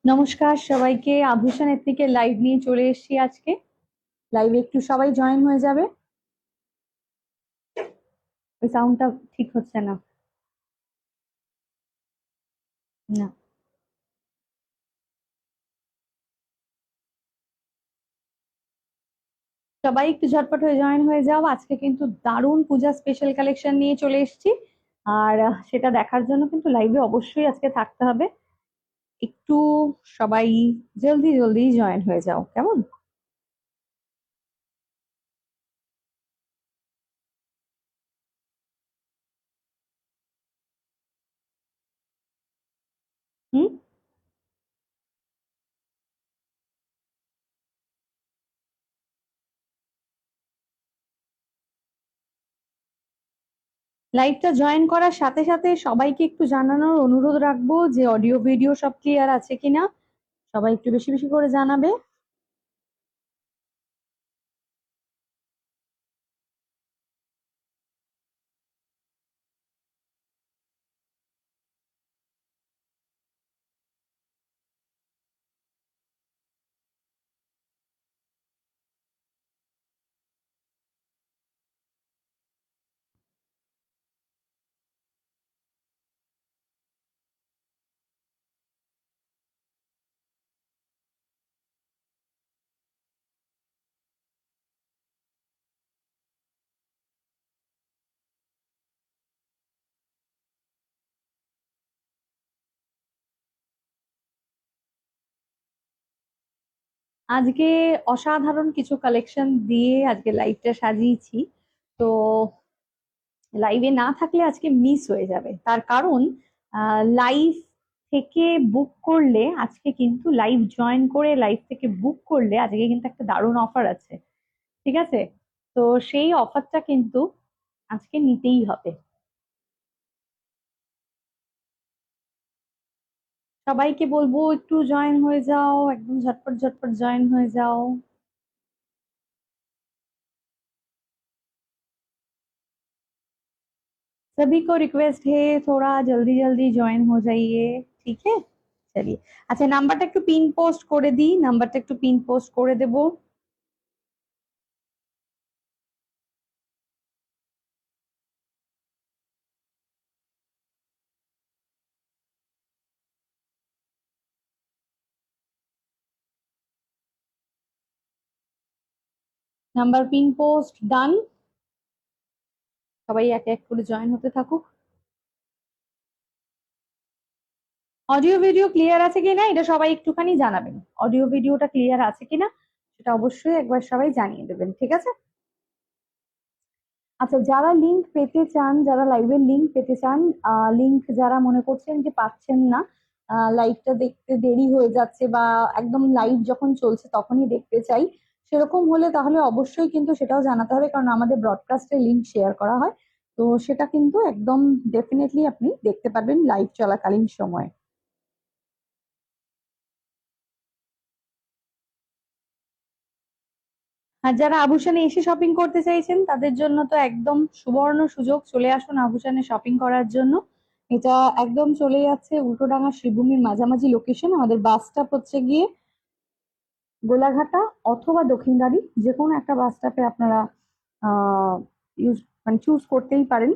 নমস্কার সবাইকে, আভূষণ এথনিকের লাইভ নিয়ে চলে এসেছি আজকে। লাইভে একটু সবাই জয়েন হয়ে যাবে। ওই সাউন্ডটা ঠিক হচ্ছে না। না, সবাই একটু ঝটপট হয়ে জয়েন হয়ে যাও। আজকে কিন্তু দারুণ পূজা স্পেশাল কালেকশন নিয়ে চলে এসেছি। আর সেটা দেখার জন্য কিন্তু লাইভে অবশ্যই আজকে থাকতে হবে। একটু সবাই জলদি জলদি জয়েন হয়ে যাও, কেমন? হুম। লাইভটা জয়েন করার সাথে সাথে সবাইকে একটু জানানোর অনুরোধ রাখবো যে অডিও ভিডিও সব ক্লিয়ার আছে কিনা। সবাই একটু বেশি বেশি করে জানাবে। আজকে অসাধারণ কিছু কালেকশন দিয়ে আজকে লাইভটা সাজিয়েছি। তো লাইভে না থাকলে আজকে মিস হয়ে যাবে, তার কারণ লাইভ থেকে বুক করলে আজকে কিন্তু লাইভ জয়েন করে লাইভ থেকে বুক করলে আজকে কিন্তু একটা দারুণ অফার আছে। ঠিক আছে? তো সেই অফারটা কিন্তু আজকে নিতেই হবে। সবাইকে বলবো একটু জয়েন হয়ে যাও, একদম ঝটপট ঝটপট জয়েন হয়ে যাও। सभी को रिक्वेस्ट है थोड़ा जल्दी जल्दी ज्वाइन हो जाइए। ठीक है, चलिए। আচ্ছা, নাম্বারটা একটু পিন পোস্ট করে দিই, নাম্বারটা একটু পিন পোস্ট করে দেব। নাম্বার পিন পোস্ট ডান। সবাই এক এক করে জয়েন হতে থাকুক। অডিও ভিডিও ক্লিয়ার আছে কিনা এটা সবাই একটুখানি জানাবেন। অডিও ভিডিওটা ক্লিয়ার আছে কিনা সেটা অবশ্যই একবার সবাই জানিয়ে দেবেন, ঠিক আছে? আচ্ছা, যারা লিংক পেতে চান, যারা লাইভের লিংক পেতে চান, লিংক যারা মনে করছেন যে পাচ্ছেন না, লাইভটা দেখতে দেরি হয়ে যাচ্ছে বা একদম লাইভ যখন চলছে তখনই দেখতে চাই, সেরকম হলে তাহলে অবশ্যই কিন্তু সেটাও জানাতে হবে, কারণ আমাদের ব্রডকাস্টের লিংক শেয়ার করা হয়। তো সেটা কিন্তু একদম ডেফিনেটলি আপনি দেখতে পারবেন লাইভ চলাকালীন সময়। আর যারা আভূষণে এসে শপিং করতে চাইছেন তাদের জন্য তো একদম সুবর্ণ সুযোগ, চলে আসুন আভূষণে শপিং করার জন্য। এটা একদম চলে যাচ্ছে উল্টোডাঙা শ্রীভূমির মাঝামাঝি লোকেশন। আমাদের বাস স্টপ হচ্ছে গিয়ে গোলাঘাটা অথবা দক্ষিণদ্বারি, যে কোনো একটা বাস স্টপে আপনারা আহ ইউজ মানে চুজ করতেই পারেন।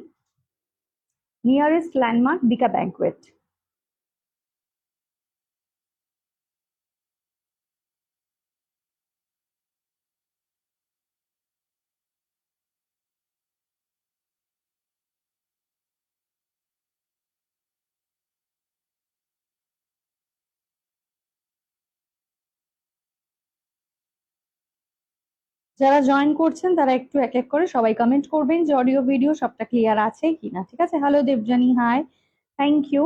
নিয়ারেস্ট ল্যান্ডমার্ক দিকা ব্যাংকুয়েট। যারা জয়েন করছেন তারা একটু এক এক করে সবাই কমেন্ট করবেন যে অডিও ভিডিও সবটা ক্লিয়ার আছে কিনা। ঠিক আছে? Hello Debjani, hi, thank you.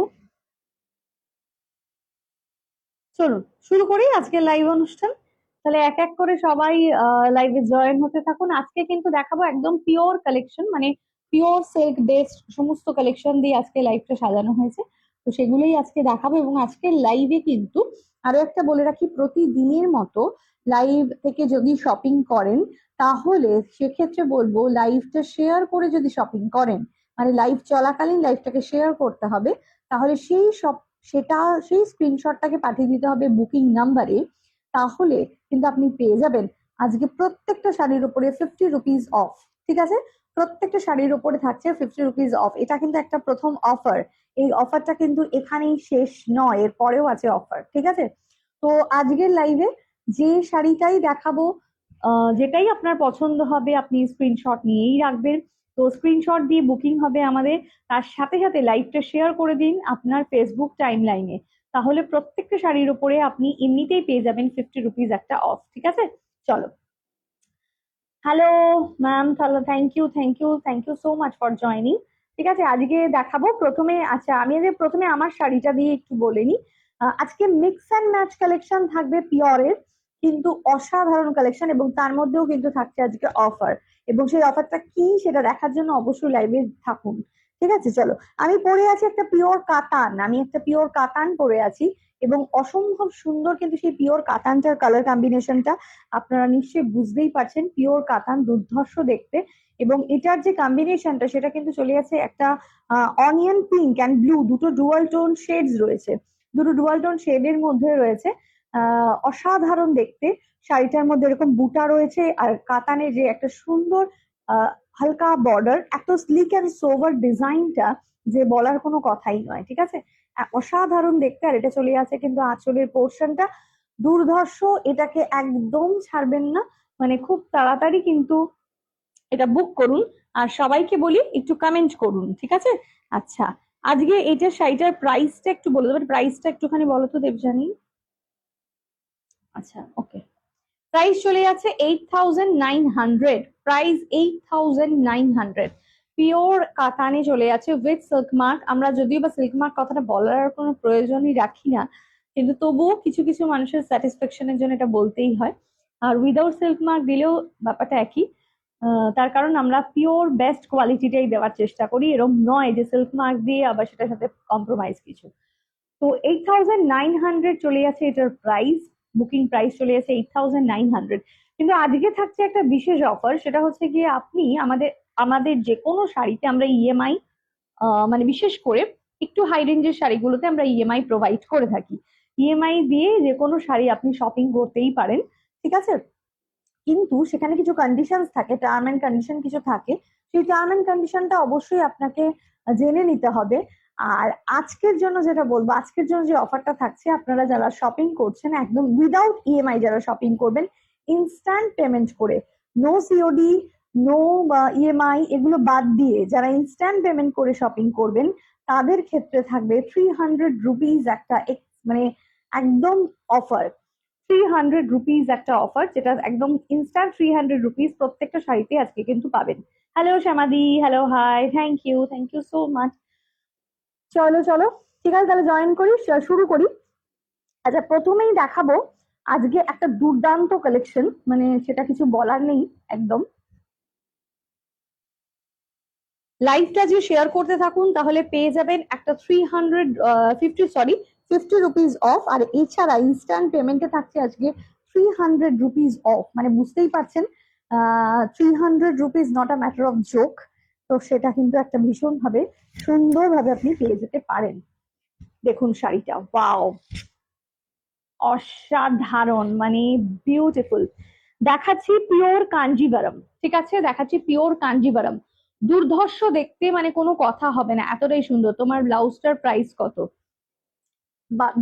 চলুন শুরু করি আজকের লাইভ অনুষ্ঠান। তাহলে এক এক করে সবাই লাইভে জয়েন হতে থাকুন। আজকে কিন্তু দেখাবো একদম পিওর কালেকশন, মানে পিওর সিল্ক বেসড সমস্ত কালেকশন দিয়ে আজকে লাইভটা সাজানো হয়েছে। তো সেগুলোই আজকে দেখাবো। এবং আজকের লাইভে কিন্তু আরো একটা বলে রাখি, প্রতিদিনের মতো লাইভ থেকে যদি শপিং করেন তাহলে সেক্ষেত্রে বলবো লাইভটা শেয়ার করে যদি শপিং করেন, মানে লাইভ চলাকালীন লাইভটাকে শেয়ার করতে হবে, তাহলে সেই সব সেটা সেই স্ক্রিনশটটাকে পাঠিয়ে দিতে হবে বুকিং নাম্বারে। তাহলে কিন্তু আপনি পেয়ে যাবেন আজকে প্রত্যেকটা শাড়ির উপরে 50 রুপিস অফ। ঠিক আছে, প্রত্যেকটা শাড়ির উপরে থাকছে 50 রুপিস অফ। এটা কিন্তু একটা প্রথম অফার। এই অফারটা কিন্তু এখানেই শেষ নয়, এর পরেও আছে অফার। ঠিক আছে, তো আজকের লাইভে যে শাড়িটাই দেখাবো, যেটাই আপনার পছন্দ হবে আপনি স্ক্রিনশট নিয়েই রাখবেন। তো স্ক্রিনশট দিয়ে বুকিং হবে আমাদের, তার সাথে সাথে লাইভটা শেয়ার করে দিন আপনার ফেসবুক টাইম লাইনে। তাহলে প্রত্যেকটা শাড়ির উপরে আপনি এমনিতেই পেয়ে যাবেন 50 রুপিস একটা অফ। ঠিক আছে, চলো। Hello ma'am, hello, thank you so much for joining. ঠিক আছে, আজকে দেখাবো প্রথমে, আচ্ছা আমি আজকে প্রথমে আমার শাড়িটা দিয়ে একটু বলে নিই। আজকে মিক্স অ্যান্ড ম্যাচ কালেকশন থাকবে পিওরের, কিন্তু অসাধারণ কালেকশন, এবং তার মধ্যেও কিন্তু থাকছে আজকে অফার। এবং সেই অফারটা কি সেটা দেখার জন্য অবশ্যই লাইভে থাকুন। ঠিক আছে, চলো। আমি পরে আছি একটা পিওর কাতান, আমি একটা পিওর কাতান পরে আছি, এবং অসম্ভব সুন্দর কিন্তু সেই পিওর কাতানটার কালার কম্বিনেশনটা আপনারা নিশ্চয়ই বুঝতেই পারছেন। পিওর কাতান দুর্ধর্ষ দেখতে, এবং এটার যে কম্বিনেশনটা সেটা কিন্তু চলে গেছে একটা অনিয়ন পিঙ্ক অ্যান্ড ব্লু, দুটো ডুয়াল টোন শেডস রয়েছে, দুটো ডুয়াল টোন শেডের মধ্যে রয়েছে। অসাধারণ দেখতে। শাড়িটার মধ্যে এরকম বুটা রয়েছে, আর কাতানের যে একটা সুন্দর হালকা বর্ডার, এত স্লিক অ্যান্ড সোভার ডিজাইনটা যে বলার কোনো কথাই নয়। ঠিক আছে, অসাধারণ দেখতে। আর এটা চলে আছে কিন্তু আঁচলের পোর্শনটা দুর্ধর্ষ, এটাকে একদম ছাড়বেন না, মানে খুব তাড়াতাড়ি কিন্তু এটা বুক করুন। আর সবাইকে বলি একটু কমেন্ট করুন। ঠিক আছে, আচ্ছা আজকে এটা শাড়িটার প্রাইসটা একটু বলে দেবেন, প্রাইসটা একটুখানি বলো তো দেবজানি। আচ্ছা, ওকে, প্রাইস চলে যাচ্ছে 8,900, প্রাইস 8,900। পিওর কাতানে চলে যাচ্ছে উইথ সিল্ক মার্ক। আমরা যদিও বা সিল্ক মার্ক কথাটা বলার কোনো প্রয়োজনই রাখি না, কিন্তু তবুও কিছু কিছু মানুষের স্যাটিসফ্যাকশনের জন্য এটা বলতেই হয়। আর উইদাউট সিল্ক মার্ক দিলেও ব্যাপারটা একই। তার কারণ আমরা পিওর বেস্ট কোয়ালিটিটাই দেওয়ার চেষ্টা করি, এরকম নয় যে সিল্ক মার্ক দিয়ে আবার সেটার সাথে কম্প্রোমাইজ কিছু। তো 8,900 চলে যাচ্ছে এটার প্রাইস, বুকিং প্রাইস চলে যাচ্ছে 8,900। কিন্তু আজকে থাকছে একটা বিশেষ অফার, সেটা হচ্ছে গিয়ে আপনি আমাদের আমাদের যে কোনো শাড়িতে আমরা ইএমআই, মানে বিশেষ করে একটু হাই রেঞ্জের শাড়িগুলোতে আমরা ইএমআই প্রোভাইড করে থাকি। ইএমআই দিয়ে যে কোনো শাড়ি আপনি শপিং করতেই পারেন। ঠিক আছে, কিন্তু সেখানে কিছু কন্ডিশনস থাকে, টার্ম এন্ড কন্ডিশন কিছু থাকে, সেই টার্ম এন্ড কন্ডিশনটা অবশ্যই আপনাকে জেনে নিতে হবে। আর আজকের জন্য যেটা বলবো, আজকের জন্য যে অফারটা থাকছে, আপনারা যারা শপিং করছেন একদম উইদাউট ইএমআই, যারা শপিং করবেন ইনস্ট্যান্ট পেমেন্ট করে, নো সিওডি, নো ইএমআই এগুলো বাদ দিয়ে যারা ইনস্ট্যান্ট পেমেন্ট করে শপিং করবেন, তাদের ক্ষেত্রে থাকবে 300 রুপিস একটা মানে একদম অফার। 300 রুপিস একটা অফার, যেটা একদম ইনস্ট্যান্ট 300 রুপিস প্রত্যেকটা শাড়িতে আজকে কিন্তু পাবেন। হ্যালো শ্যামাদি, hello, hi, thank you so much. চলো চলো, ঠিক আছে, তাহলে জয়েন করি, শুরু করি। আচ্ছা, প্রথমেই দেখাবো আজকে একটা দুর্দান্ত কালেকশন, মানে সেটা কিছু বলার নেই একদম। লাইভটা যে শেয়ার করতে থাকুন, তাহলে পেয়ে যাবেন একটা 50 রুপিস অফ। আর এছাড়া ইনস্ট্যান্ট পেমেন্টে থাকছে আজকে 300 রুপিস অফ, মানে বুঝতেই পারছেন 300 rupees not a matter of joke. তো সেটা কিন্তু একটা ভীষণ ভাবে সুন্দরভাবে আপনি পেয়ে যেতে পারেন। দেখুন শাড়িটা, ওয়াও, অসাধারণ, মানে বিউটিফুল। দেখাচ্ছি পিওর কাঞ্জিভারম। ঠিক আছে, দেখাচ্ছি পিওর কাঞ্জিভারম, দুর্ধর্ষ দেখতে, মানে কোনো কথা হবে না, এতটাই সুন্দর। তোমার ব্লাউজটার প্রাইস কত?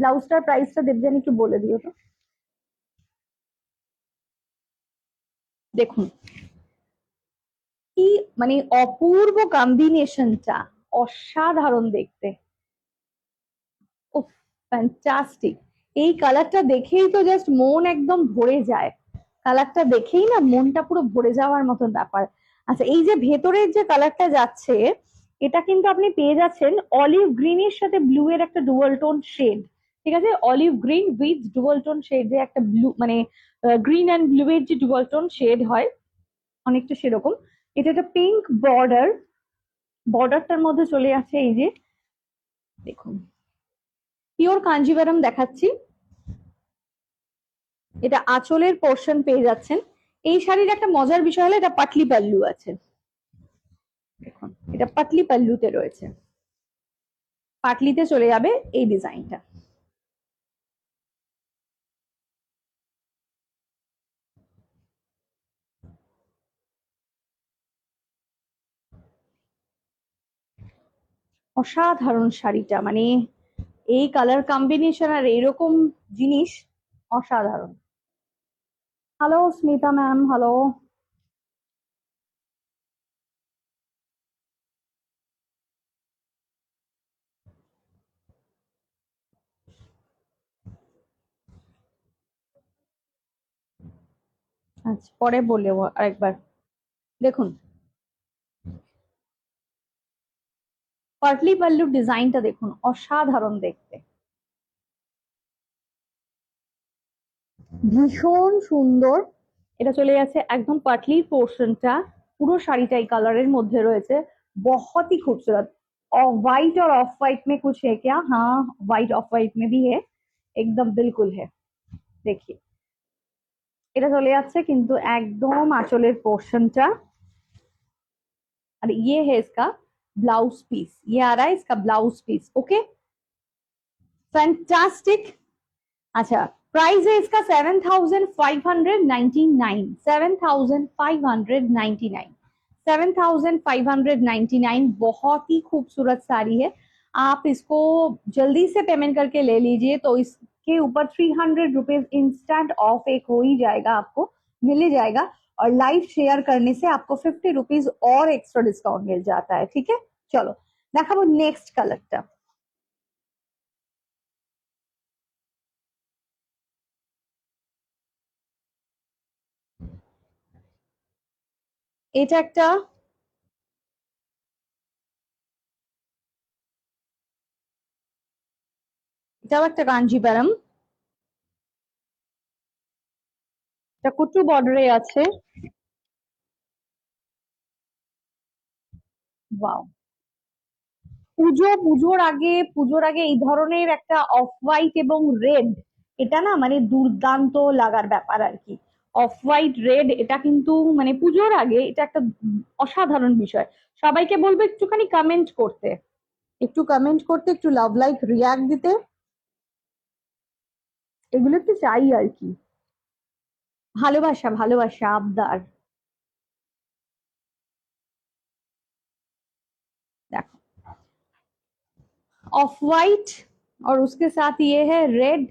ব্লাউজটার প্রাইসটা দেবজানি একটু বলে দিও তো। দেখুন কি মানে অপূর্ব কম্বিনেশনটা, অসাধারণ দেখতে, ও ফ্যান্টাস্টিক। এই কালারটা দেখেই তো জাস্ট মন একদম ভরে যায়, কালারটা দেখেই না মনটা পুরো ভরে যাওয়ার মতন ব্যাপার। আচ্ছা, এই যে ভেতরের যে কালারটা যাচ্ছে, এটা কিন্তু আপনি পেয়ে যাচ্ছেন অলিভ গ্রিনের সাথে ব্লু এর একটা ডুয়াল টোন শেড। ঠিক আছে, olive green with dual tone shade, যে একটা ব্লু, মানে গ্রিন অ্যান্ড ব্লু এর যে ডুয়াল টোন শেড হয় অনেকটা সেরকম। এটা একটা পিঙ্ক বর্ডার, বর্ডারটার মধ্যে চলে আসে এই যে দেখুন, পিওর কাঞ্জিভারম দেখাচ্ছি। এটা আঁচলের পোর্শন পেয়ে যাচ্ছেন। এই শাড়ির একটা মজার বিষয় হলো এটা পাটলি পাল্লু আছে, দেখুন এটা পাটলি পাল্লুতে রয়েছে, পাটলিতে চলে যাবে এই ডিজাইনটা। অসাধারণ শাড়িটা, মানে এই কালার কম্বিনেশন আর এরকম জিনিস অসাধারণ। Hello Smita ma'am, hello. আচ্ছা পরে বলে আরেকবার। দেখুন পাটলি পাল্লুর ডিজাইনটা দেখুন, অসাধারণ দেখতে, ভীষণ সুন্দর। এটা চলে যাচ্ছে একদম পাটলির পোর্শনটা, পুরো শাড়িটা এই কালারের মধ্যে রয়েছে, बहुत ही खूबसूरत। और व्हाइट और ऑफ व्हाइट में कुछ है क्या? हाँ व्हाइट ऑफ व्हाइट में भी है, एकदम बिल्कुल है। देखिए এটা চলে যাচ্ছে কিন্তু একদম আঁচলের পোর্শনটা, और ये है इसका ब्लाउज पीस, ये आ रहा है इसका ब्लाउज पीस। Okay fantastic. अच्छा प्राइस है इसका 7,599, 7,599, 7,599। बहुत ही खूबसूरत साड़ी है, आप इसको जल्दी से पेमेंट करके ले लीजिए तो इसके ऊपर 300 रुपीज इंस्टेंट ऑफ एक हो ही जाएगा, आपको मिल ही जाएगा। और लाइव शेयर करने से आपको 50 रुपीज और एक्स्ट्रा डिस्काउंट मिल जाता है। ठीक है चलो দেখাবো নেক্সট কালারটা। এটা একটা, এটাও একটা কাঞ্জিভারম, এটা কুট্টু বর্ডারে আছে। ওয়াও, পুজোর আগে এই ধরনের একটা অফ হোয়াইট এবং রেড, এটা না মানে দুর্দান্ত লাগার ব্যাপার আর কি। অফ হোয়াইট রেড এটা কিন্তু মানে পুজোর আগে এটা একটা অসাধারণ বিষয়। সবাইকে বলবো একটুখানি কমেন্ট করতে, একটু কমেন্ট করতে, একটু লাভ লাইক রিয়াক্ট দিতে, এগুলো একটু চাই আর কি। ভালোবাসা ভালোবাসা আবদার। দেখো ऑफ वाइट और उसके साथ ये है रेड,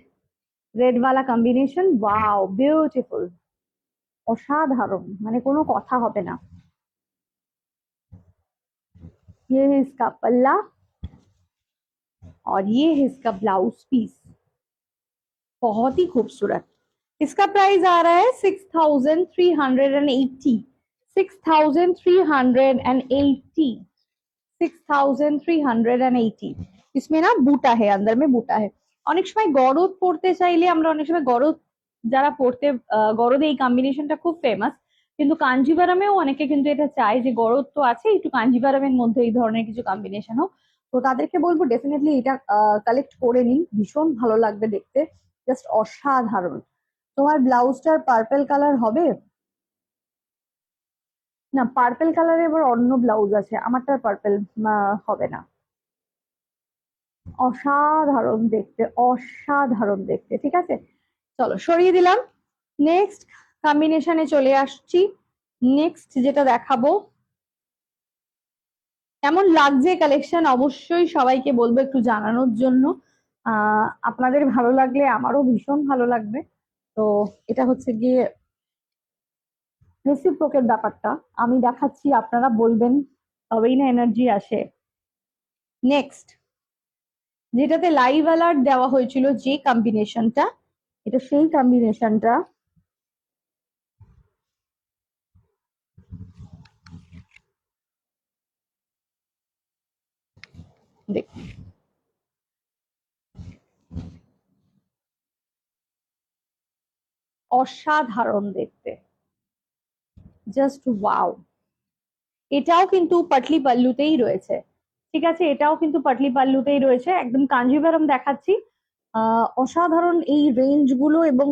रेड वाला कॉम्बिनेशन, वाओ ब्यूटीफुल, অসাধারণ, মানে কোনো কথা হবে না। ये है इसका पल्ला और ये है इसका ब्लाउज पीस, बहुत ही खूबसूरत। इसका प्राइस आ रहा है 6,380, 6,380, 6,380। इसमें ना बूटा है, अंदर में बूटा है। অনেক সময় গরদ পড়তে চাইলে আমরা অনেক সময় গরদ, যারা পড়তে গরদে এই কম্বিনেশনটা খুব ফেমাস, কিন্তু কাঞ্জিভারামেও অনেকে কিন্তু এটা চায় যে গরদ তো আছে একটু কাঞ্জিভারামের মধ্যে এই ধরনের কিছু কম্বিনেশন হোক। তো তাদেরকে বলবো ডেফিনেটলি এটা কালেক্ট করে নিন, ভীষণ ভালো লাগবে দেখতে, জাস্ট অসাধারণ। তোমার ব্লাউজটার পার্পেল কালার হবে না? পার্পেল কালারে এবার অন্য ব্লাউজ আছে, আমারটার পার্পেল হবে না। অসাধারণ দেখতে, অসাধারণ দেখতে। ঠিক আছে চলো সরিয়ে দিলাম, নেক্সট কম্বিনেশনে চলে আসছি। নেক্সট যেটা দেখাবো, কেমন লাগছে কালেকশন অবশ্যই সবাইকে বলবো একটু জানানোর জন্য। আপনাদের ভালো লাগলে আমারও ভীষণ ভালো লাগবে। তো এটা হচ্ছে গিয়ে রেসিপ্রোকের ব্যাপারটা, আমি দেখাচ্ছি আপনারা বলবেন, তবেই না এনার্জি আসে। নেক্সট যেটাতে লাইভ অ্যালার্ট দেওয়া হয়েছিল যে কম্বিনেশনটা, এটা সেই কম্বিনেশনটা। দেখুন অসাধারণ দেখতে, জাস্ট ওয়াও। এটাও কিন্তু পাটলি পাল্লুতেই রয়েছে, ঠিক আছে, এটাও কিন্তু পাটলি পাল্লুতেই রয়েছে, একদম কাঞ্জিভারম দেখাচ্ছি। অসাধারণ এই রেঞ্জ গুলো এবং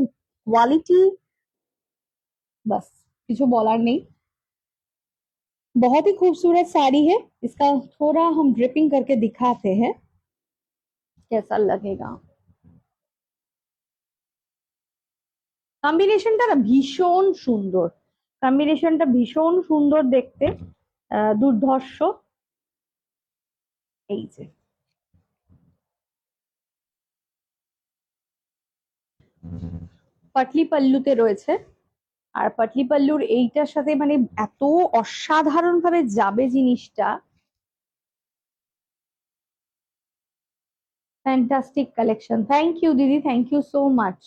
কোয়ালিটি, बस কিছু বলার নেই। बहुत ही खूबसूरत साड़ी है, इसका थोड़ा हम ड्रिपिंग करके दिखाते हैं। कैसा लगेगा। কম্বিনেশনটা না ভীষণ সুন্দর, কম্বিনেশনটা ভীষণ সুন্দর দেখতে, দুর্ধর্ষ। এই যে পাটলি পাল্লুতে রয়েছে, আর পাটলি পাল্লুর এইটার সাথে মানে এত অসাধারণ ভাবে যাবে জিনিসটা। ফ্যান্টাস্টিক কালেকশন, থ্যাংক ইউ দিদি, থ্যাংক ইউ সো মাচ।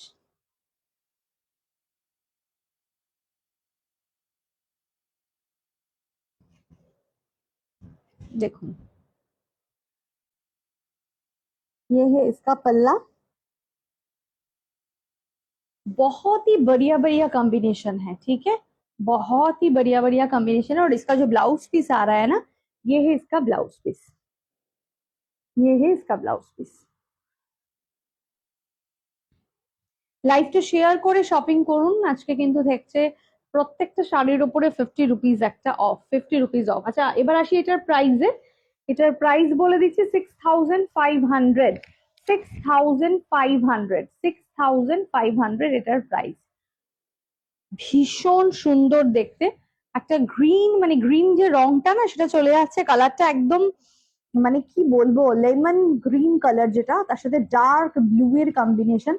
দেখুন, ये है इसका पल्ला, बहुत ही बढ़िया बढ़िया कॉम्बिनेशन है, ठीक है, बहुत ही बढ़िया बढ़िया कॉम्बिनेशन है। और इसका जो ब्लाउज पीस आ रहा है ना, ये है इसका ब्लाउज पीस, ये है इसका ब्लाउज पीस। লাইভটা শেয়ার করে শপিং করুন, আজকে কিন্তু দেখছে প্রত্যেকটা শাড়ির উপরে 50 রুপিস একটা অফ, 50 রুপিস অফ। আচ্ছা এবার আসি এটার প্রাইসে, এটার প্রাইস বলে দিচ্ছি 6500, 6500, 6500 এটার প্রাইস। ভীষণ সুন্দর দেখতে, একটা গ্রিন মানে গ্রিন যে রংটা না সেটা চলে যাচ্ছে, কালারটা একদম মানে কি বলবো লেমন গ্রিন কালার, যেটা তার সাথে ডার্ক ব্লু এর কম্বিনেশন,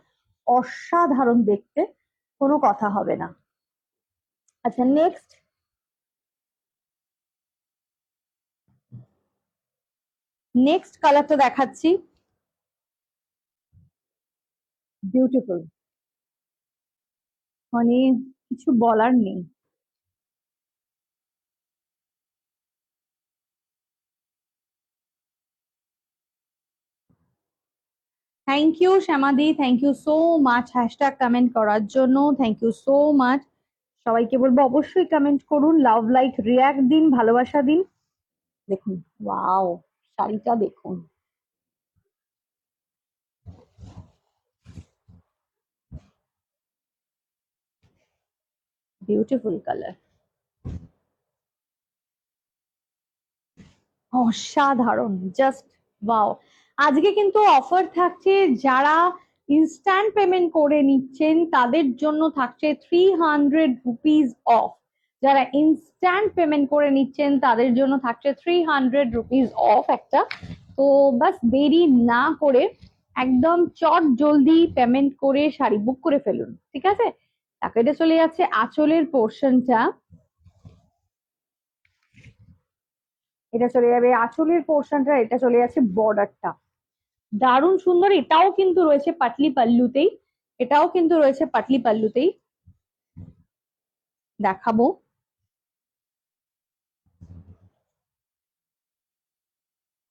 অসাধারণ দেখতে, কোনো কথা হবে না। আচ্ছা নেক্সট, নেক্সট কালারটা দেখাচ্ছি, বিউটিফুল, মানে কিছু বলার নেই। থ্যাংক ইউ শ্যামাদি, thank you so much hashtag comment করার জন্য, থ্যাংক ইউ সো মাচ। সবাইকে বলবো অবশ্যই কমেন্ট করুন, লাভ লাইক রিয়াক্ট দিন, ভালোবাসা দিন। দেখুন ওয়াও, শাড়িটা দেখুন, বিউটিফুল কালার, অসাধারণ, জাস্ট ওয়াও। আজকে কিন্তু অফার থাকছে, যারা ইনস্ট্যান্ট পেমেন্ট করে নিচ্ছেন তাদের জন্য থাকছে 300 রুপিস অফ, যারা ইনস্ট্যান্ট পেমেন্ট করে নিচ্ছেন তাদের জন্য থাকছে 300 রুপিস অফ একটা। তো বাস দেরি না করে একদম চট জলদি পেমেন্ট করে শাড়ি বুক করে ফেলুন, ঠিক আছে। তাকে এটা চলে যাচ্ছে আঁচলের পোর্শনটা, এটা চলে যাবে আঁচলের পোর্শনটা, এটা চলে যাচ্ছে বর্ডারটা, দারুণ সুন্দর। এটাও কিন্তু রয়েছে পাটলি পাল্লুতেই, এটাও কিন্তু রয়েছে পাটলি পাল্লুতেই, দেখাবো।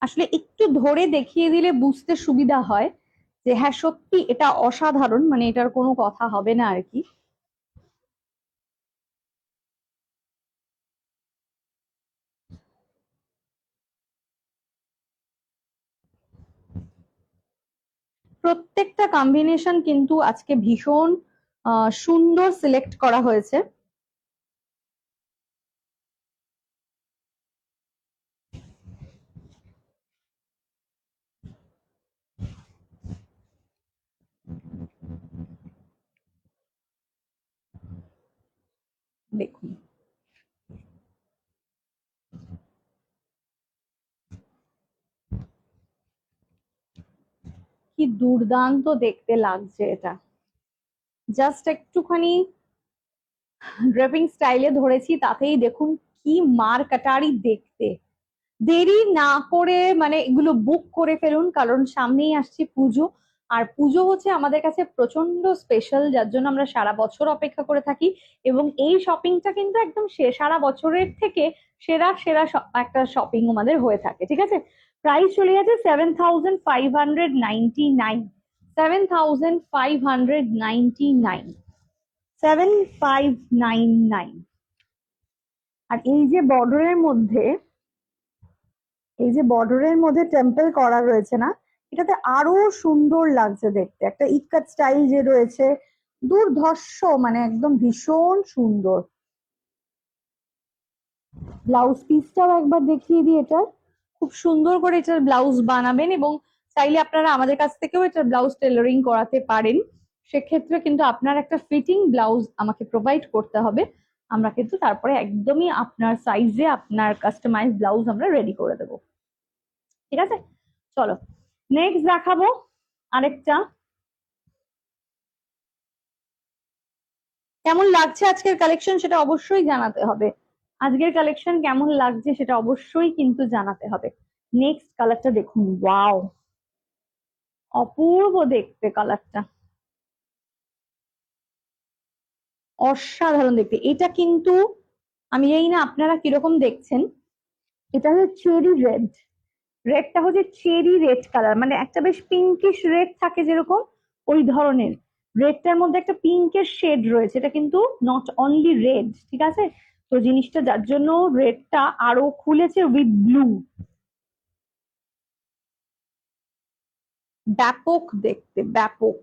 আসলে একটু ধরে দেখিয়ে দিলে বুঝতে সুবিধা হয় যে হ্যাঁ সত্যি এটা অসাধারণ, মানে এটার কোনো কথা হবে না আর কি। প্রত্যেকটা কম্বিনেশন কিন্তু আজকে ভীষণ সুন্দর সিলেক্ট করা হয়েছে। দেখুন কি দুর্দান্ত দেখতে লাগছে এটা, জাস্ট একটুখানি ড্রেপিং স্টাইলে ধরেছি, তাতেই দেখুন কি মার কাটারি দেখতে। দেরি না করে মানে এগুলো বুক করে ফেলুন, কারণ সামনেই আসছে পুজো, আর পুজো হচ্ছে আমাদের কাছে প্রচন্ড স্পেশাল, যার জন্য আমরা সারা বছর অপেক্ষা করে থাকি। এবং এই শপিংটা কিন্তু একদম সারা বছরের থেকে সেরা সেরা একটা শপিং আমাদের হয়ে থাকে, ঠিক আছে। প্রাইস চলে যাচ্ছে 7599, 7599, 7599। আর এই যে বর্ডারের মধ্যে, এই যে বর্ডারের মধ্যে টেম্পল করা রয়েছে না, এটাতে আরো সুন্দর লাগছে দেখতে, একটা ইকাত স্টাইল যে রয়েছে, দুর্ধর্ষ, মানে একদম ভীষণ সুন্দর। ব্লাউজ পিসটাও একবার দেখিয়ে দিই, এটা খুব সুন্দর করে এটার ব্লাউজ বানাবেন, এবং চাইলে আপনারা আমাদের কাছ থেকেও এটা ব্লাউজ টেলারিং করাতে পারেন। সেক্ষেত্রে কিন্তু আপনার একটা ফিটিং ব্লাউজ আমাকে প্রোভাইড করতে হবে, আমরা কিন্তু তারপরে একদমই আপনার সাইজে আপনার কাস্টমাইজ ব্লাউজ আমরা রেডি করে দেবো। ঠিক আছে, চলো নেক্সট দেখাবো আরেকটা। কেমন লাগছে আজকের কালেকশন সেটা অবশ্যই জানাতে হবে, আজকের কালেকশন কেমন লাগছে সেটা অবশ্যই কিন্তু জানাতে হবে। নেক্সট কালারটা দেখুন, ওয়াও অপূর্ব দেখতে কালারটা, অসাধারণ দেখতে। এটা কিন্তু আমি জানি না আপনারা কিরকম দেখছেন, এটা হচ্ছে চেরি রেড, রেডটা হচ্ছে চেরি রেড কালার, মানে একটা বেশ পিঙ্কিশ রেড থাকে যেরকম ওই ধরনের রেডটার মধ্যে একটা পিঙ্কের শেড রয়েছে। এটা কিন্তু নট অনলি রেড, ঠিক আছে, তো জিনিসটা যার জন্য রেডটা আরো খুলেছে উইথ ব্লু, ব্যাপক দেখতে, ব্যাপক।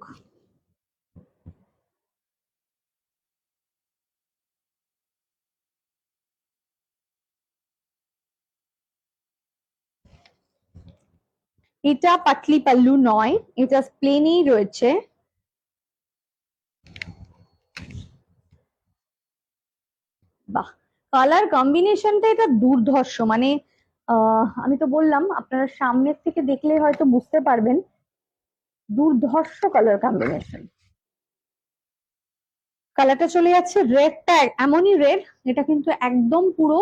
এটা পাটলি পাল্লু নয়, এটা প্লেনই রয়েছে। বাহ, কালার কম্বিনেশনটা এটা দুর্ধর্ষ, মানে আমি তো বললাম আপনারা সামনের থেকে দেখলে হয়তো বুঝতে পারবেন, দুর্ধর্ষ কালার কম্বিনেশন। কালারটা চলে যাচ্ছে রেডটা এমনই রেড, এটা কিন্তু একদম পুরো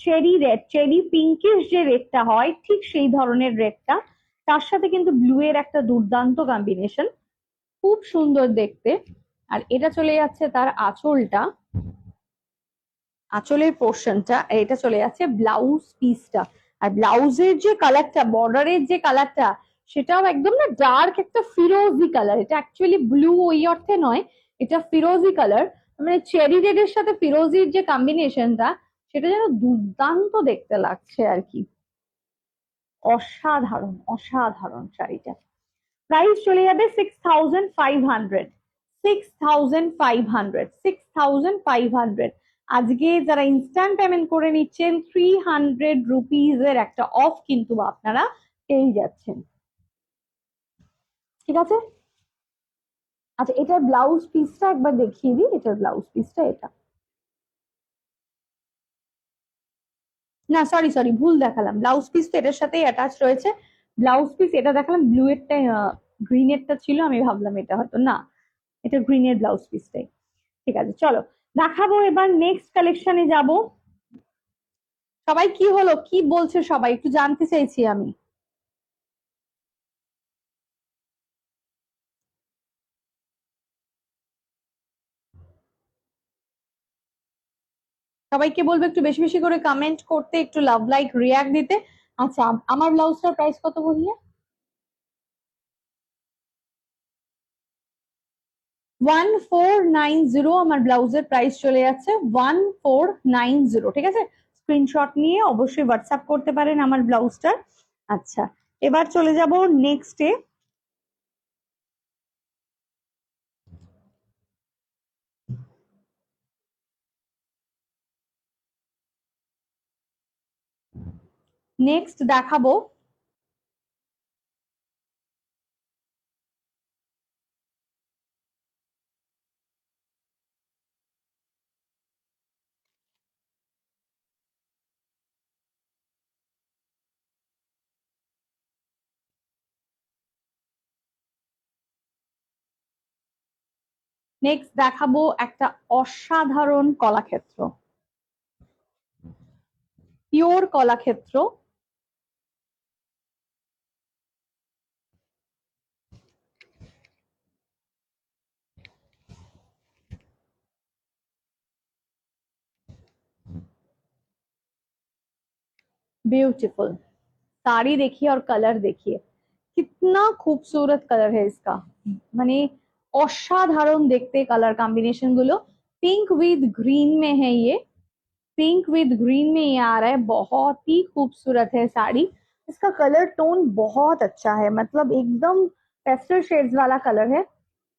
চেরি রেড, চেরি পিঙ্কিশ যে রেডটা হয় ঠিক সেই ধরনের রেডটা, তার সাথে কিন্তু ব্লু এর একটা দুর্দান্ত কম্বিনেশন, খুব সুন্দর দেখতে। আর এটা চলে যাচ্ছে তার আঁচলটা, আঁচলের পোর্শনটা, এটা চলে যাচ্ছে ব্লাউজ পিসটা। আর ব্লাউজের যে কালারটা, বর্ডারের যে কালারটা, সেটাও একদম না ডার্ক একটা ফিরোজি কালার, এটা অ্যাকচুয়ালি ব্লু ওই অর্থে নয়, এটা ফিরোজি কালার, মানে চেরি রেড এর সাথে ফিরোজির যে কম্বিনেশনটা, সেটা যেন দুর্দান্ত দেখতে লাগছে আর কি, অসাধারণ অসাধারণ শাড়িটা। প্রাইস চলে যাবে 6500, 6500, 6500। আজকে যারা ইনস্ট্যান্ট পেমেন্ট করে নিচ্ছেন 300 রুপিজ একটা অফ কিন্তু আপনারা পেয়ে যাচ্ছেন। ঠিক আছে, আচ্ছা এটার ব্লাউজ পিসটা একবার দেখিয়ে দিই, এটার ব্লাউজ পিসটা এটা, না সরি সরি ভুল দেখালাম, ব্লাউজ পিস তো এটার সাথেই অ্যাটাচ রয়েছে। ব্লাউজ পিস এটা দেখালাম, ব্লু এরটা গ্রিন এরটা ছিল, আমি ভাবলাম এটা হয়তো না, এটা গ্রিন এর ব্লাউজ পিসটাই। ঠিক আছে, চলো দেখাবো এবার নেক্সট কালেকশনে যাব। সবাই কি হলো, কি বলছে সবাই, একটু জানতে চাইছি আমি। সবাইকে বলবো একটু বেশি বেশি করে কমেন্ট করতে, একটু লাভ লাইক রিয়াক্ট দিতে। আচ্ছা আমার ব্লাউজটার প্রাইস কত বললে? 1490 আমার ব্লাউজের প্রাইস চলে যাচ্ছে, 1490। ঠিক আছে, স্ক্রিনশট নিয়ে অবশ্যই হোয়াটসঅ্যাপ করতে পারেন আমার ব্লাউজটার। আচ্ছা এবার চলে যাব নেক্সটে। নেক্সট দেখাবো একটা অসাধারণ কলাক্ষেত্র, পিওর কলাক্ষেত্র। ब्यूटीफुल साड़ी देखिए और कलर देखिए, कितना खूबसूरत कलर है इसका, মানে অসাধারণ দেখতে colour combination Gulo. Pink with green में है ये, पिंक विद ग्रीन में ये आ रहा है, बहुत ही खूबसूरत है साड़ी। इसका कलर टोन बहुत अच्छा है, मतलब एकदम पेस्टल शेड्स वाला कलर है,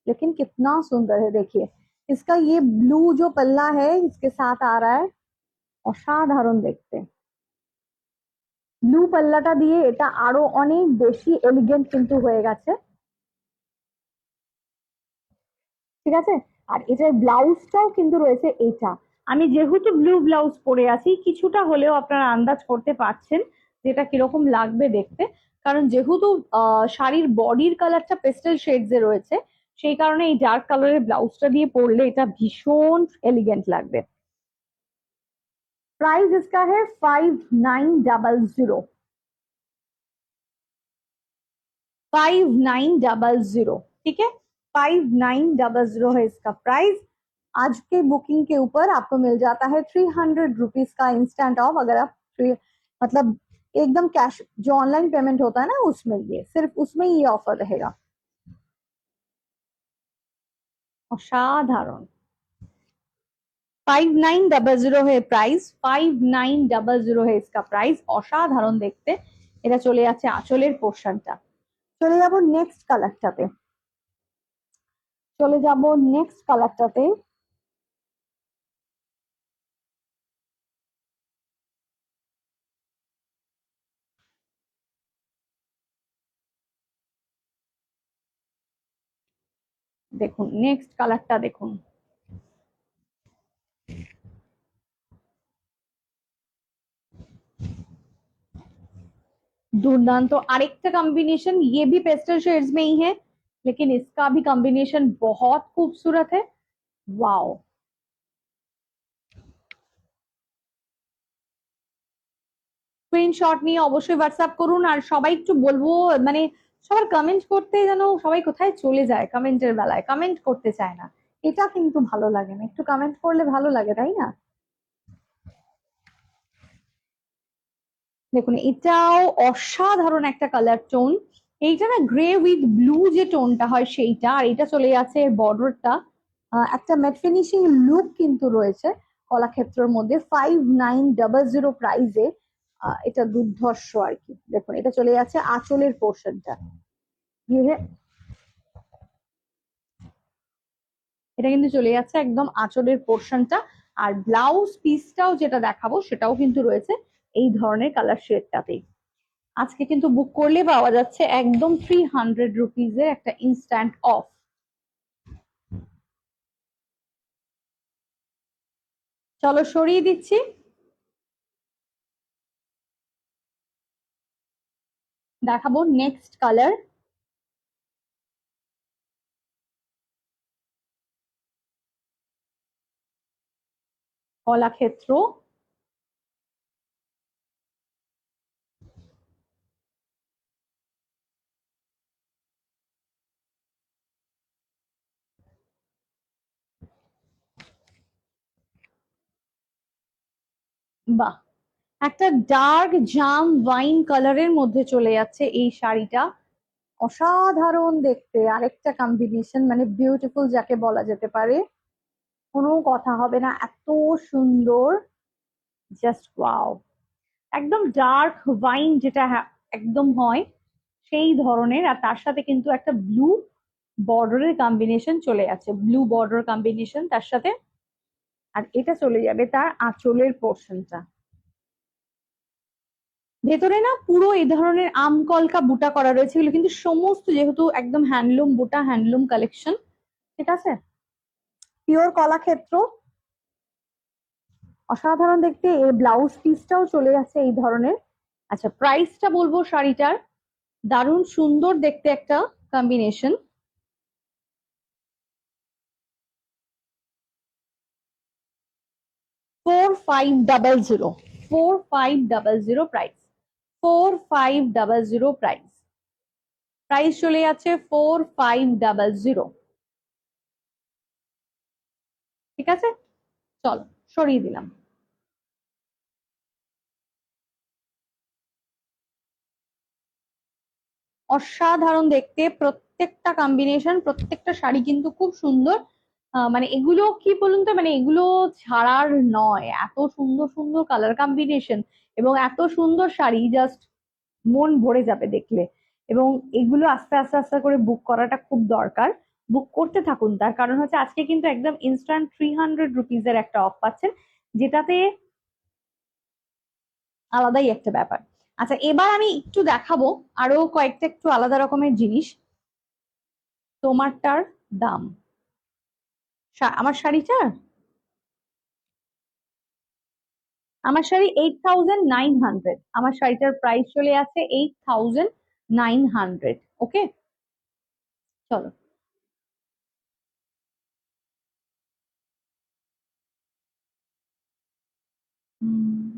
लेकिन कितना सुंदर है देखिए। इसका ये ब्लू जो पल्ला है इसके साथ आ रहा है, असाधारण देखते। ব্লু পাল্লাটা দিয়ে এটা আরো অনেক বেশি এলিগেন্ট কিন্তু হয়ে গেছে, ঠিক আছে। আর এটার ব্লাউজটাও কিন্তু রয়েছে এইটা। আমি যেহেতু ব্লু ব্লাউজ পরে আছি, কিছুটা হলেও আপনারা আন্দাজ করতে পারছেন যেটা কিরকম লাগবে দেখতে। কারণ যেহেতু শাড়ির বডির কালারটা পেস্টেল শেডস এ রয়েছে, সেই কারণে এই ডার্ক কালারের ব্লাউজটা দিয়ে পরলে এটা ভীষণ এলিগেন্ট লাগবে। प्राइस इसका है 5900, 5900, ठीक है। 5900 है इसका प्राइस। आज के बुकिंग के ऊपर आपको मिल जाता है 300 रुपीज का इंस्टेंट ऑफ। अगर आप मतलब एकदम कैश जो ऑनलाइन पेमेंट होता है ना, उसमें ये सिर्फ उसमें ये ऑफर रहेगा। असाधारण 5900 है प्राइस, 5900 है इसका प्राइस। অসাধারণ দেখতে। এটা চলে যাচ্ছে আঁচলের পোর্শনটা। চলে যাব নেক্সট কালারটাতে, চলে যাব নেক্সট কালারটাতে। দেখুন নেক্সট কালারটা দেখুন, दुर्दांत। तो आरेकटा कॉम्बिनेशन, ये भी पेस्टल शेड्स में ही है, लेकिन इसका भी कॉम्बिनेशन बहुत खूबसूरत है। वाओ, স্ক্রিনশট নিয়ে অবশ্যই হোয়াটসঅ্যাপ করুন। আর সবাই একটু বলবো, মানে সবার কমেন্ট করতে যেন সবাই কোথায় চলে যায়, কমেন্টের বেলায় কমেন্ট করতে চায় না, এটা কিন্তু ভালো লাগে না। একটু কমেন্ট করলে ভালো লাগে, তাই না? দেখুন এটাও অসাধারণ একটা কালার টোন। এইটা না গ্রে উইথ ব্লু যে টোনটা হয় সেইটা, আর এটা চলে যাচ্ছে বর্ডারটা একটা ম্যাট ফিনিশিং লুক কিন্তু রয়েছে কলাক্ষেত্রের মধ্যে। 5900 প্রাইজে এটা দুর্ধর্ষ আর কি। দেখুন এটা চলে যাচ্ছে আঁচলের পোর্শনটা, এটা কিন্তু চলে যাচ্ছে একদম আঁচলের পোর্শনটা। আর ব্লাউজ পিসটাও যেটা দেখাবো সেটাও কিন্তু রয়েছে এই ধরনের কালার শেডটাতেই। আজকে কিন্তু বুক করলে পাওয়া যাচ্ছে একদম 300 রুপিজের একটা ইনস্ট্যান্ট অফ। চলো সরিয়ে দিচ্ছি। দেখাবো নেক্সট কালার, কলাক্ষেত্র। বাহ, একটা ডার্ক জাম ওয়াইন কালারের মধ্যে চলে যাচ্ছে এই শাড়িটা। অসাধারণ দেখতে, আরেকটা কম্বিনেশন, মানে বিউটিফুল যাকে বলা যেতে পারে, কোনো কথা হবে না, এত সুন্দর, জাস্ট ওয়াও। একদম ডার্ক ওয়াইন যেটা একদম হয় সেই ধরনের, আর তার সাথে কিন্তু একটা ব্লু বর্ডারের কম্বিনেশন চলে আছে, ব্লু বর্ডার কম্বিনেশন তার সাথে। আর এটা চলে যাবে তার আঁচলের পোর্শনটা। ভেতরে না পুরো এই ধরনের আম কলকা বুটা করা রয়েছে, এগুলো কিন্তু সমস্ত যেহেতু একদম হ্যান্ডলুম বুটা, হ্যান্ডলুম কালেকশন, ঠিক আছে, পিওর কলাক্ষেত্র। অসাধারণ দেখতে। এর ব্লাউজ পিসটাও চলে যাচ্ছে এই ধরনের। আচ্ছা প্রাইসটা বলবো শাড়িটার, দারুণ সুন্দর দেখতে একটা কম্বিনেশন। 4500, 4500 প্রাইস, 4500 প্রাইস, প্রাইস চলে যাচ্ছে 4500, ঠিক আছে। চলো সরিয়ে দিলাম। অসাধারণ দেখতে প্রত্যেকটা কম্বিনেশন, প্রত্যেকটা শাড়ি কিন্তু খুব সুন্দর। মানে এগুলো কি বলুন তো, মানে এগুলো ছাড়ার নয়, এত সুন্দর সুন্দর কালার কম্বিনেশন এবং এত সুন্দর শাড়ি, জাস্ট মন ভরে যাবে দেখলে। এবং এগুলো আস্তে আস্তে আস্তে করে বুক করাটা খুব দরকার, বুক করতে থাকুন। তার কারণ হচ্ছে আজকে কিন্তু একদম ইনস্ট্যান্ট 300 রুপিজের একটা অফ পাচ্ছেন, যেটাতে আলাদাই একটা ব্যাপার। আচ্ছা, এবার আমি একটু দেখাবো আরো কয়েকটা একটু আলাদা রকমের জিনিস। তোমারটার দাম, আমার শাড়িটা, আমার শাড়ি 8,900, আমার শাড়িটার প্রাইস চলে আছে 8,900। ওকে, চলো। উম,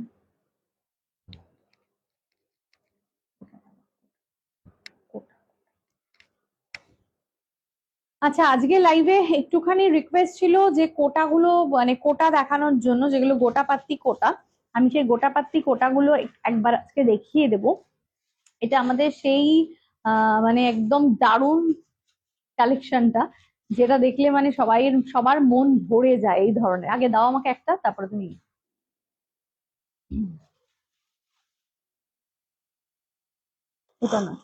আচ্ছা, আজকে লাইভে একটুখানি রিকোয়েস্ট ছিল যে কোটাগুলো, মানে কোটা দেখানোর জন্য, যেগুলো গোটা পাত্তি কোটা, আমি সেই গোটা পাত্তি কোটাগুলো একবার আজকে দেখিয়ে দেব। এটা আমাদের সেই মানে একদম দারুণ কালেকশনটা, যেটা দেখলে মানে সবার মন ভরে যায় এই ধরনের। আগে দাও আমাকে একটা, তারপরে তুমি। এটা না,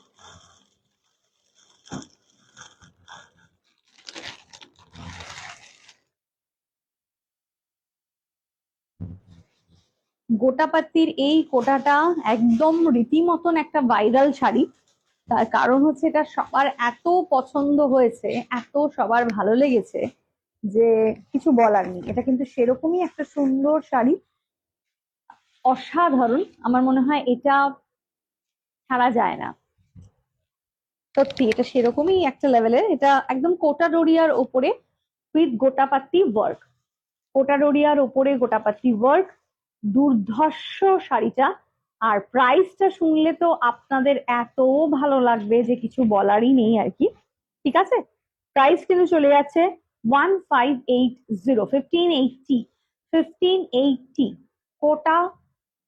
গোটাপাত্তির এই কোটাটা একদম রীতিমতন একটা ভাইরাল শাড়ি। তার কারণ হচ্ছে এটা সবার এত পছন্দ হয়েছে, এত সবার ভালো লেগেছে যে কিছু বলার নেই। এটা কিন্তু সেরকমই একটা সুন্দর শাড়ি, অসাধারণ। আমার মনে হয় এটা ছাড়া যায় না, সত্যি এটা সেরকমই একটা লেভেলের। এটা একদম কোটা ডোরিয়ার ওপরে উইথ গোটাপাত্তি ওয়ার্ক, কোটা ডোরিয়ার ওপরে গোটাপাত্তি ওয়ার্ক, দুর্ধর্ষ শাড়িটা। আর প্রাইসটা শুনলে তো আপনাদের এত ভালো লাগবে যে কিছু বলারই নেই আর কি। ঠিক আছে, প্রাইস কিন্তু চলে যাচ্ছে 1580, 1580, কোটা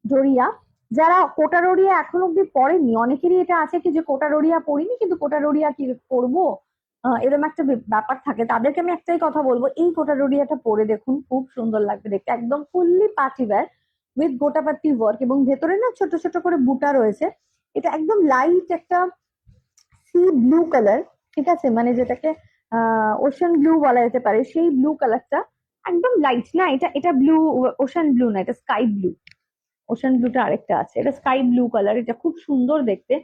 ডোরিয়া। যারা কোটা ডোরিয়া এখন অব্দি পড়েনি, অনেকেরই এটা আছে কি যে কোটা ডোরিয়া পড়িনি কিন্তু কোটা ডোরিয়া কি করবো, এরকম একটা ব্যাপার থাকে। তাদেরকে আমি একটাই কথা বলবো, এই কোটা ডোরিয়াটা পরে দেখুন, খুব সুন্দর লাগবে দেখতে, একদম fully party wear with gota patti work, এবং ভেতরে না ছোট ছোট করে বুটা রয়েছে। এটা একদম লাইট একটা সি ব্লু কালার, ঠিক আছে, মানে যেটাকে ওশান ব্লু বলা যেতে পারে, সেই ব্লু কালারটা একদম লাইট না, এটা এটা ব্লু, ওশান ব্লু না, এটা স্কাই ব্লু। ওশান ব্লুটা আরেকটা আছে, এটা স্কাই ব্লু কালার, এটা খুব সুন্দর দেখতে।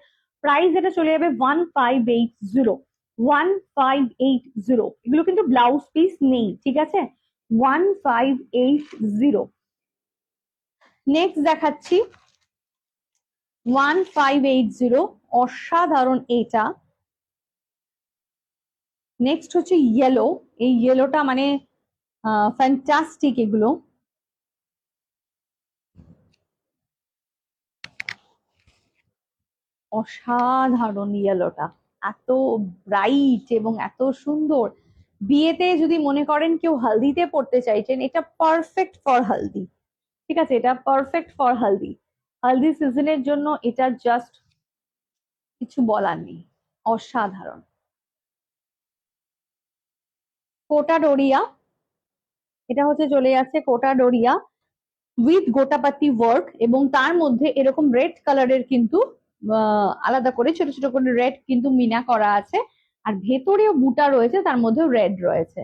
প্রাইস এটা চলে যাবে 1580, 1580। এগুলো কিন্তু ব্লাউজ পিস নেই, ঠিক আছে, 1580। নেক্সট দেখাচ্ছি 1580, অসাধারণ এটা। নেক্সট হচ্ছে ইয়েলো, এই ইয়েলোটা মানে ফ্যান্টাস্টিক এগুলো। অসাধারণ ইয়েলোটা, এত ব্রাইট এবং এত সুন্দর। বিয়েতে যদি মনে করেন কেউ হালদিতে পড়তে চাইছেন, এটা পারফেক্ট ফর হালদি। ঠিক আছে, এটা পারফেক্ট ফর হালদি, হালদি সিজনের জন্য এটা জাস্ট কিছু বলার নেই, অসাধারণ। কোটা ডোরিয়া, এটা হচ্ছে চলে যাচ্ছে কোটা ডোরিয়া উইথ গোটাপাতি ওয়ার্ক, এবং তার মধ্যে এরকম রেড কালারের কিন্তু আলাদা করে ছোট ছোট করে রেড কিন্তু মিনা করা আছে, আর ভেতরেও বুটা রয়েছে, তার মধ্যে রেড রয়েছে।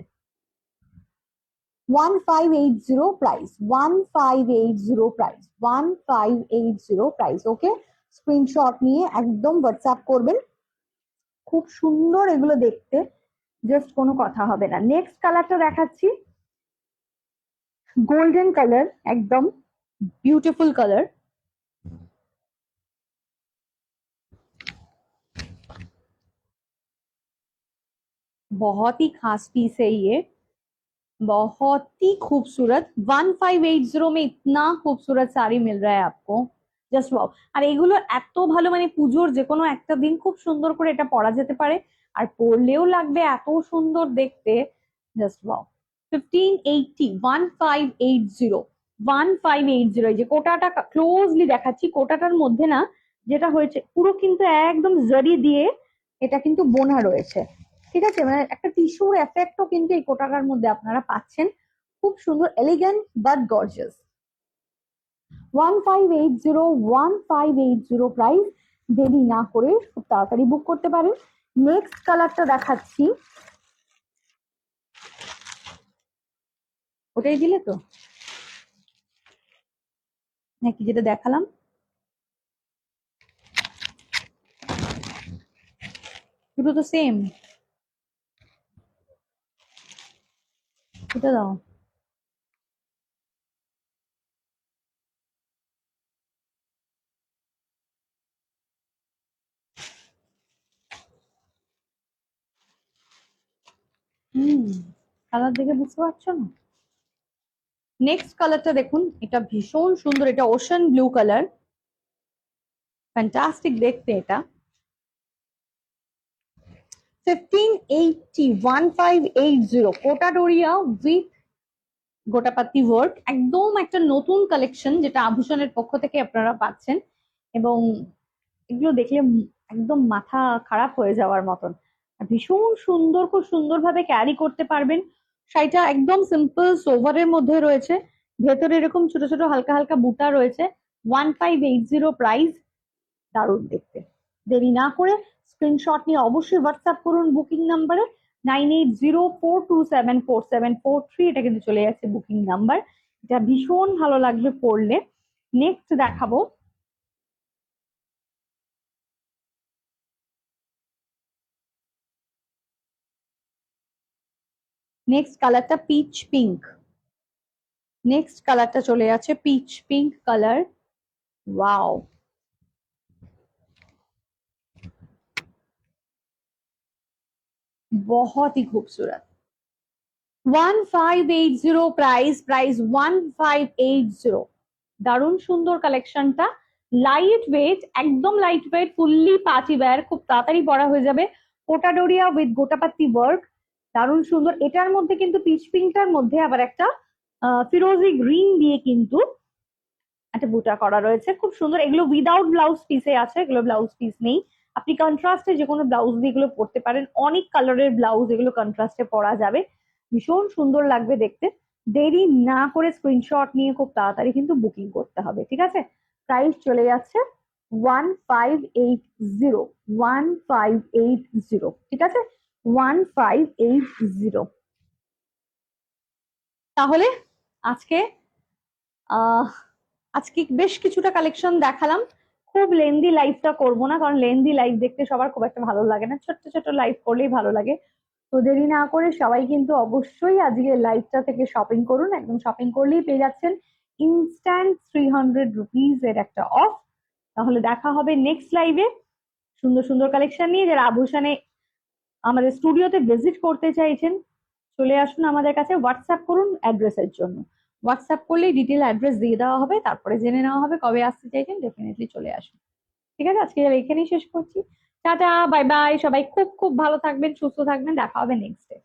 1580 প্রাইস, 1580 প্রাইস, 1580 প্রাইস। ওকে, স্ক্রিনশট নিয়ে একদম হোয়াটসঅ্যাপ করবেন। খুব সুন্দর এগুলো দেখতে, জাস্ট কোনো কথা হবে না। নেক্সট কালারটা দেখাচ্ছি, গোল্ডেন কালার, একদম বিউটিফুল কালার। बहुत ही खास पीस है ये, बहुत ही खूबसूरत। 1580 में इतना खूबसूरत साड़ी मिल रहा है आपको, জাস্ট ওয়াও। আর এগুলো এত ভালো, মানে পুজোর যে কোনো একটা দিন খুব সুন্দর করে এটা পরা যেতে পারে, আর পরলেও লাগবে এত সুন্দর দেখতে, জাস্ট ওয়াও। 1580, 1580, 1580। এই যে কোটাটা ক্লোজলি দেখাচ্ছি, কোটাটার মধ্যে না যেটা হয়েছে পুরো কিন্তু একদম জরি দিয়ে এটা কিন্তু বোনা রয়েছে, ঠিক আছে, মানে একটা টিস্যুর এফেক্টও কিন্তু এই কোটাটার মধ্যে আপনারা পাচ্ছেন। খুব সুন্দর, এলিগেন্ট বাট গর্জিয়াস। 1580, 1580 প্রাইস। দেরি না করে খুব তাড়াতাড়ি বুক করতে পারেন। নেক্সট কালারটা দেখাচ্ছি, ওটাই দিলে তো নাকি যেটা দেখালাম? দুটো তো সেম। এটা দাও। হুম, কালার দেখে বুঝতে পারছো না? নেক্সট কালারটা দেখুন, এটা ভীষণ সুন্দর, এটা ওশান ব্লু কালার, ফ্যান্টাস্টিক দেখতে এটা। 1580 কোটা ডোরিয়া উইথ গোটাপাতি ওয়ার্ক, একদম একটা নতুন কালেকশন যেটা আভূষণের পক্ষ থেকে আপনারা পাচ্ছেন। এবং এগুলো দেখলে একদম মাথা খারাপ হয়ে যাওয়ার মতন, ভীষণ সুন্দর, খুব সুন্দরভাবে ক্যারি করতে পারবেন। শাড়িটা একদম সিম্পল সোভারের মধ্যে রয়েছে, ভেতরে এরকম ছোট ছোট হালকা হালকা বুটা রয়েছে। 1580 প্রাইস, দারুণ দেখতে। দেরি না করে স্ক্রিনশট নিয়ে অবশ্যই হোয়াটসঅ্যাপ করুন বুকিং নাম্বারে 9804274743, এটা কিন্তু চলে যাচ্ছে বুকিং নাম্বার। এটা ভীষণ ভালো লাগবে পড়লে। নেক্সট দেখাবো নেক্সট কালারটা পিচ পিঙ্ক। নেক্সট কালারটা চলে যাচ্ছে পিচ পিঙ্ক কালার। ওয়াও, बहुत ही खूबसूरत। 1580 প্রাইস 1580। দারুণ সুন্দর কালেকশনটা, লাইট ওয়েট, একদম light weight, fully party wire, খুব তাড়াতাড়ি পরা হয়ে যাবে। কোটা ডোরিয়া উইথ গোটাপাত্তি ওয়ার্ক, দারুণ সুন্দর। এটার মধ্যে কিন্তু পিচ পিঙ্কটার মধ্যে আবার একটা ফিরোজি গ্রিন দিয়ে কিন্তু একটা বুটা করা রয়েছে, খুব সুন্দর। এগুলো উইদাউট ব্লাউজ পিসে আছে, এগুলো ব্লাউজ পিস নেই। আপনি কন্ট্রাস্টে যে কোনো ব্লাউজ দিয়ে এগুলো পরতে পারেন, অনেক কালারের ব্লাউজ এগুলো কন্ট্রাস্টে পরা যাবে, ভীষণ সুন্দর লাগবে দেখতে। দেরি না করে স্ক্রিনশট নিয়ে খুব তাড়াতাড়ি কিন্তু বুকিং করতে হবে, ঠিক আছে? প্রাইস চলে যাচ্ছে 1580, 1580, ঠিক আছে, 1580। তাহলে আজকে আহ আজকে বেশ কিছুটা কালেকশন দেখালাম। খুব লেন্দি লাইভটা করবো না, কারণ লেন্দি লাইভ দেখতে সবার খুব একটা ভালো লাগে না, ছোট্ট ছোট্ট লাইভ করলেই ভালো লাগে। তো দেরি না করে সবাই কিন্তু অবশ্যই আজকে লাইভটা থেকে শপিং করুন, একদম শপিং করলেই পেয়ে যাচ্ছেন ইনস্ট্যান্ট 300 রুপিস এর একটা অফ। তাহলে দেখা হবে নেক্সট লাইভে সুন্দর সুন্দর কালেকশন নিয়ে। যারা আভূষণে আমাদের স্টুডিওতে ভিজিট করতে চাইছেন, চলে আসুন আমাদের কাছে, হোয়াটসঅ্যাপ করুন অ্যাড্রেসের জন্য। হোয়াটসঅ্যাপ করলেই ডিটেল অ্যাড্রেস দিয়ে দেওয়া হবে, তারপরে জেনে নেওয়া হবে কবে আসতে চাইছেন, ডেফিনেটলি চলে আসুন। ঠিক আছে, আজকে এখানেই শেষ করছি। টাটা, বাই বাই, সবাই খুব খুব ভালো থাকবেন, সুস্থ থাকবেন, দেখা হবে নেক্সট ডে।